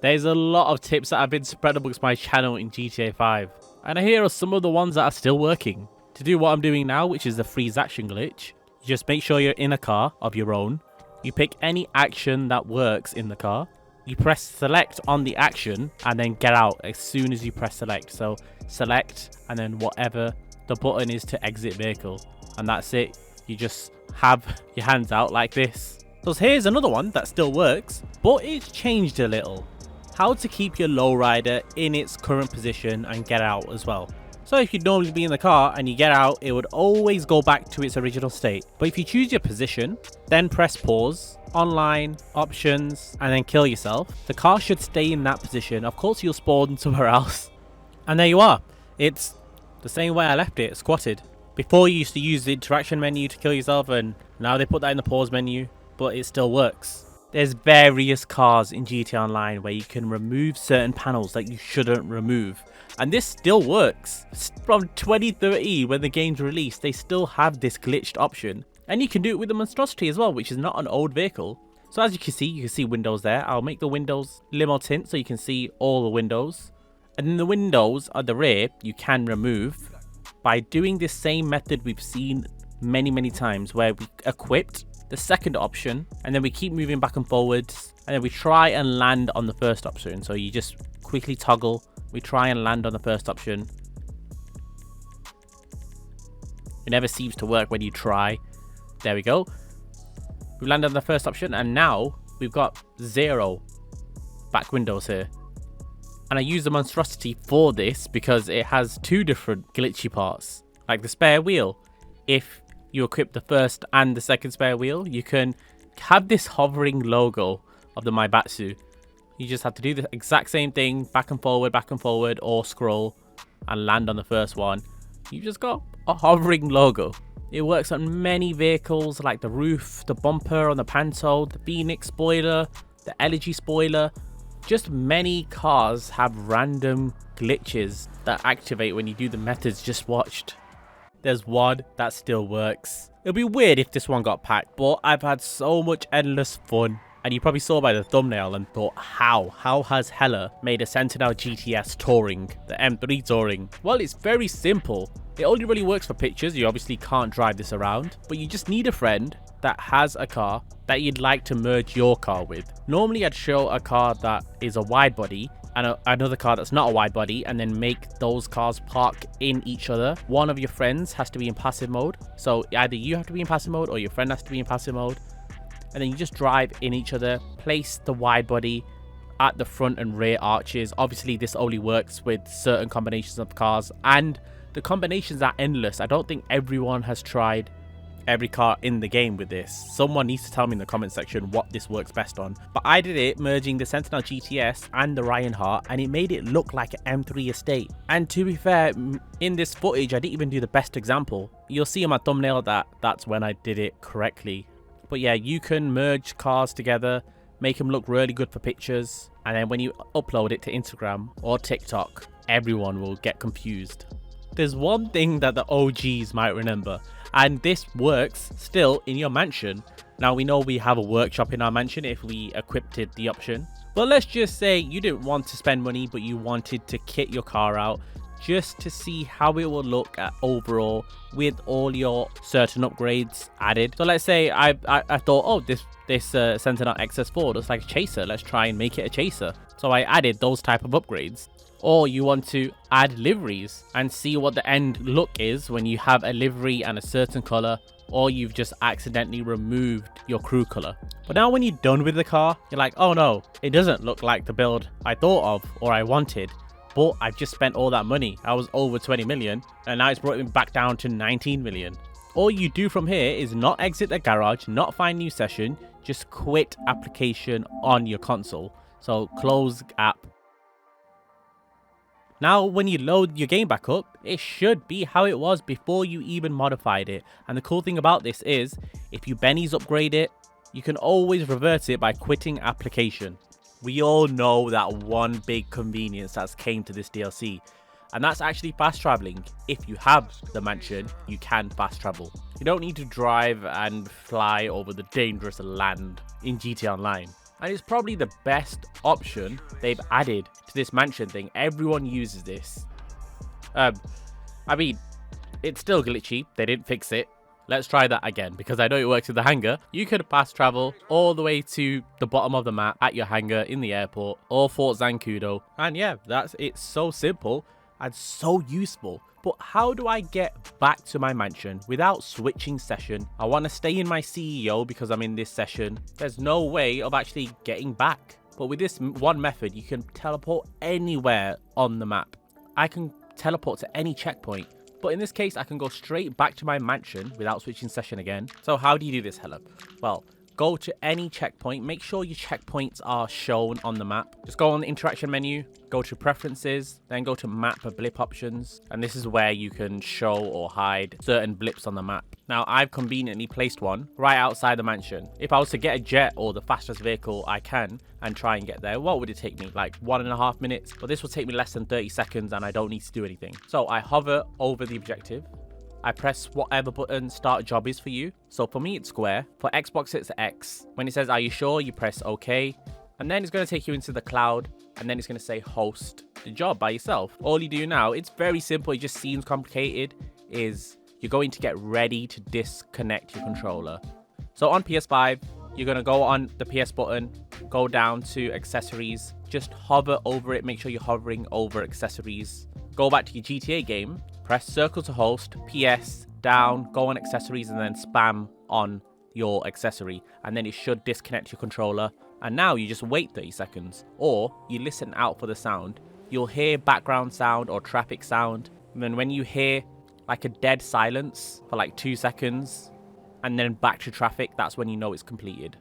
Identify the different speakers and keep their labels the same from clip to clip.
Speaker 1: There's a lot of tips that have been spread amongst my channel in GTA 5, and here are some of the ones that are still working. To do what I'm doing now, which is the freeze action glitch, you just make sure you're in a car of your own. You pick any action that works in the car. You press select on the action and then get out as soon as you press select. So select and then whatever the button is to exit vehicle, and that's it. You just have your hands out like this. So here's another one that still works, but it's changed a little. How to keep your lowrider in its current position and get out as well. So if you'd normally be in the car and you get out, it would always go back to its original state. But if you choose your position, then press pause, online, options, and then kill yourself, the car should stay in that position. Of course you'll spawn somewhere else. And there you are. It's the same way I left it, squatted. Before you used to use the interaction menu to kill yourself, and now they put that in the pause menu, but it still works. There's various cars in GTA Online where you can remove certain panels that you shouldn't remove. And this still works. From 2013, when the game's released, they still have this glitched option. And you can do it with the monstrosity as well, which is not an old vehicle. So as you can see windows there. I'll make the windows limo tint so you can see all the windows. And then the windows at the rear, you can remove by doing this same method we've seen many times, where we equipped the second option and then we keep moving back and forwards, and then we try and land on the first option. So you just quickly toggle, we try and land on the first option. It never seems to work when you try. There we go, we landed on the first option, and now we've got 0 back windows here. And I use the monstrosity for this because it has 2 different glitchy parts, like the spare wheel. If you equip the first and the second spare wheel, you can have this hovering logo of the Maibatsu. You just have to do the exact same thing, back and forward, or scroll and land on the first one. You just got a hovering logo. It works on many vehicles like the roof, the bumper on the Panto, the Phoenix spoiler, the Elegy spoiler. Just many cars have random glitches that activate when you do the methods just watched. There's one that still works. It'll be weird if this one got packed, but I've had so much endless fun. And you probably saw by the thumbnail and thought, how has Hella made a Sentinel GTS touring, the M3 touring? Well, it's very simple. It only really works for pictures. You obviously can't drive this around, but you just need a friend that has a car that you'd like to merge your car with. Normally I'd show a car that is a wide body and another car that's not a wide body, and then make those cars park in each other. One of your friends has to be in passive mode, so either you have to be in passive mode or your friend has to be in passive mode, and then you just drive in each other. Place the wide body at the front and rear arches. Obviously this only works with certain combinations of cars, and the combinations are endless. I don't think everyone has tried every car in the game with this. Someone needs to tell me in the comment section what this works best on. But I did it merging the Sentinel GTS and the Reinhardt, and it made it look like an M3 estate. And to be fair, in this footage I didn't even do the best example. You'll see in my thumbnail that that's when I did it correctly. But yeah, you can merge cars together, make them look really good for pictures, and then when you upload it to Instagram or TikTok, everyone will get confused. There's one thing that the OGs might remember, and this works still in your mansion. Now we know we have a workshop in our mansion if we equipped the option, but let's just say you didn't want to spend money but you wanted to kit your car out just to see how it will look at overall with all your certain upgrades added. So let's say I thought, oh, this Sentinel XS4 looks like a chaser, let's try and make it a chaser. So I added those type of upgrades. Or you want to add liveries and see what the end look is when you have a livery and a certain color, or you've just accidentally removed your crew color. But now when you're done with the car, you're like, oh no, it doesn't look like the build I thought of or I wanted. But I've just spent all that money. I was over 20 million and now it's brought me back down to 19 million. All you do from here is not exit the garage, not find new session, just quit application on your console. So close app. Now when you load your game back up, it should be how it was before you even modified it. And the cool thing about this is, if you Benny's upgrade it, you can always revert it by quitting application. We all know that one big convenience that's came to this DLC, and that's actually fast traveling. If you have the mansion, you can fast travel. You don't need to drive and fly over the dangerous land in GTA Online. And it's probably the best option they've added to this mansion thing. Everyone uses this. I mean, it's still glitchy. They didn't fix it. Let's try that again, because I know it works with the hangar. You could fast travel all the way to the bottom of the map at your hangar in the airport, or Fort Zancudo. And yeah, it's so simple and so useful. But how do I get back to my mansion without switching session? I want to stay in my CEO because I'm in this session. There's no way of actually getting back. But with this one method, you can teleport anywhere on the map. I can teleport to any checkpoint. But in this case, I can go straight back to my mansion without switching session again. So how do you do this, Helen? Well, go to any checkpoint. Make sure your checkpoints are shown on the map. Just go on the interaction menu, go to preferences, then go to map blip options. And this is where you can show or hide certain blips on the map. Now, I've conveniently placed one right outside the mansion. If I was to get a jet or the fastest vehicle I can and try and get there, what would it take me? Like 1.5 minutes? But this will take me less than 30 seconds and I don't need to do anything. So I hover over the objective. I press whatever button start job is for you. So for me, it's square. For Xbox, it's X. When it says, are you sure? You press OK. And then it's going to take you into the cloud. And then it's going to say host the job by yourself. All you do now, it's very simple. It just seems complicated, is you're going to get ready to disconnect your controller. So on PS5, you're going to go on the PS button, go down to accessories, just hover over it. Make sure you're hovering over accessories. Go back to your GTA game. Press circle to host, PS, down, go on accessories, and then spam on your accessory. And then it should disconnect your controller. And now you just wait 30 seconds. Or you listen out for the sound. You'll hear background sound or traffic sound. And then when you hear like a dead silence for like 2 seconds, and then back to traffic, that's when you know it's completed.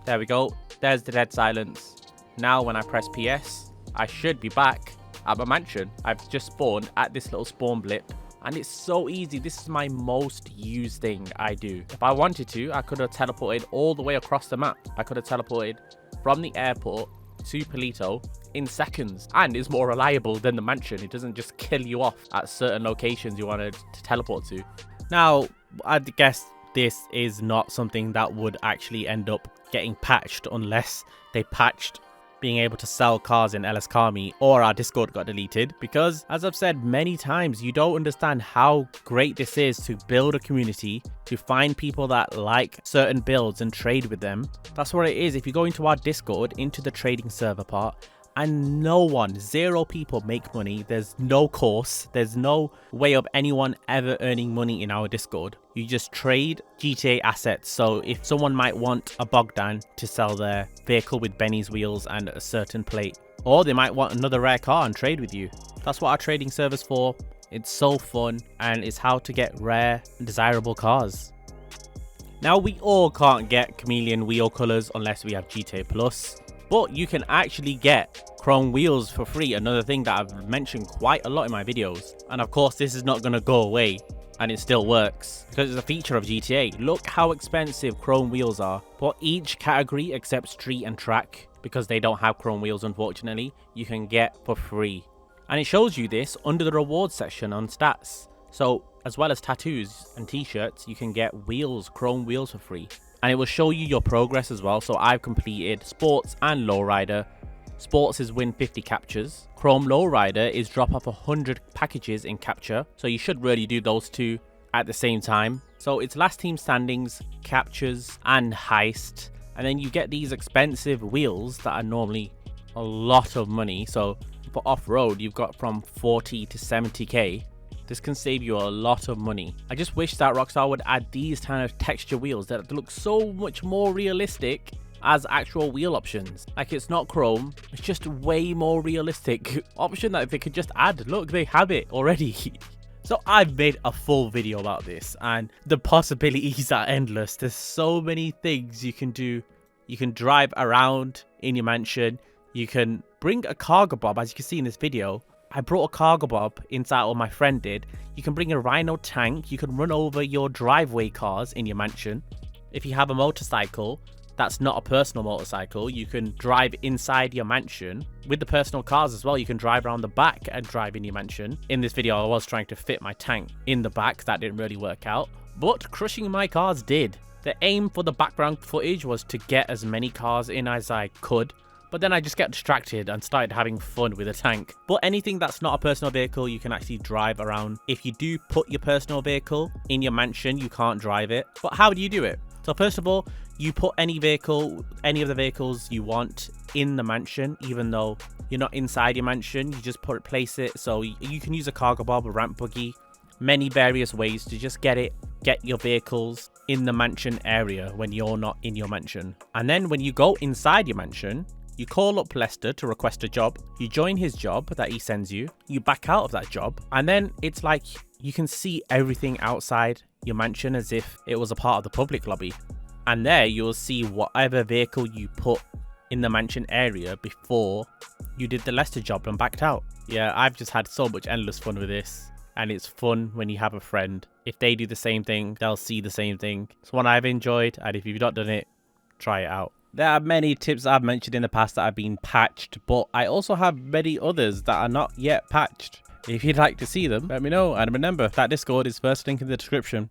Speaker 1: There we go. There's the dead silence. Now when I press PS, I should be back at my mansion. I've just spawned at this little spawn blip, and it's so easy. This is my most used thing I do. If I wanted to, I could have teleported all the way across the map. I could have teleported from the airport to Palito in seconds, and it's more reliable than the mansion. It doesn't just kill you off at certain locations you wanted to teleport to. Now, I guess this is not something that would actually end up getting patched unless they patched being able to sell cars in LS Carmi, or our Discord got deleted, because as I've said many times, you don't understand how great this is to build a community, to find people that like certain builds and trade with them. That's what it is. If you go into our Discord, into the trading server part, and no one, 0 people make money. There's no course. There's no way of anyone ever earning money in our Discord. You just trade GTA assets. So if someone might want a Bogdan to sell their vehicle with Benny's wheels and a certain plate, or they might want another rare car and trade with you. That's what our trading server's for. It's so fun, and it's how to get rare and desirable cars. Now, we all can't get chameleon wheel colors unless we have GTA Plus. But you can actually get chrome wheels for free, another thing that I've mentioned quite a lot in my videos. And of course, this is not going to go away, and it still works because it's a feature of GTA. Look how expensive chrome wheels are. For each category except street and track, because they don't have chrome wheels unfortunately, you can get for free. And it shows you this under the rewards section on stats. So as well as tattoos and t-shirts, you can get wheels, chrome wheels for free. And it will show you your progress as well. So I've completed sports and lowrider. Sports is win 50 captures. Chrome lowrider is drop off 100 packages in capture. So you should really do those two at the same time. So it's last team standings, captures, and heist. And then you get these expensive wheels that are normally a lot of money. So for off-road, you've got from 40 to 70k. This can save you a lot of money. I just wish that Rockstar would add these kind of texture wheels that look so much more realistic as actual wheel options. Like, it's not chrome, it's just way more realistic option that they could just add. Look, they have it already. So I've made a full video about this, and the possibilities are endless. There's so many things you can do. You can drive around in your mansion. You can bring a cargo bob, as you can see in this video. I brought a cargo bob inside, or my friend did. You can bring a Rhino tank. You can run over your driveway cars in your mansion. If you have a motorcycle that's not a personal motorcycle, you can drive inside your mansion. With the personal cars as well, you can drive around the back and drive in your mansion. In this video, I was trying to fit my tank in the back. That didn't really work out, but crushing my cars did. The aim for the background footage was to get as many cars in as I could, but then I just got distracted and started having fun with the tank. But anything that's not a personal vehicle, you can actually drive around. If you do put your personal vehicle in your mansion, you can't drive it. But how do you do it? So first of all, you put any vehicle, any of the vehicles you want in the mansion, even though you're not inside your mansion. You just place it. So you can use a cargo bob, a ramp buggy, many various ways to just get your vehicles in the mansion area when you're not in your mansion. And then when you go inside your mansion, you call up Lester to request a job. You join his job that he sends you. You back out of that job. And then it's like you can see everything outside your mansion as if it was a part of the public lobby. And there you'll see whatever vehicle you put in the mansion area before you did the Lester job and backed out. Yeah, I've just had so much endless fun with this. And it's fun when you have a friend. If they do the same thing, they'll see the same thing. It's one I've enjoyed. And if you've not done it, try it out. There are many tips I've mentioned in the past that have been patched, but I also have many others that are not yet patched. If you'd like to see them, let me know. And remember, that Discord is first link in the description.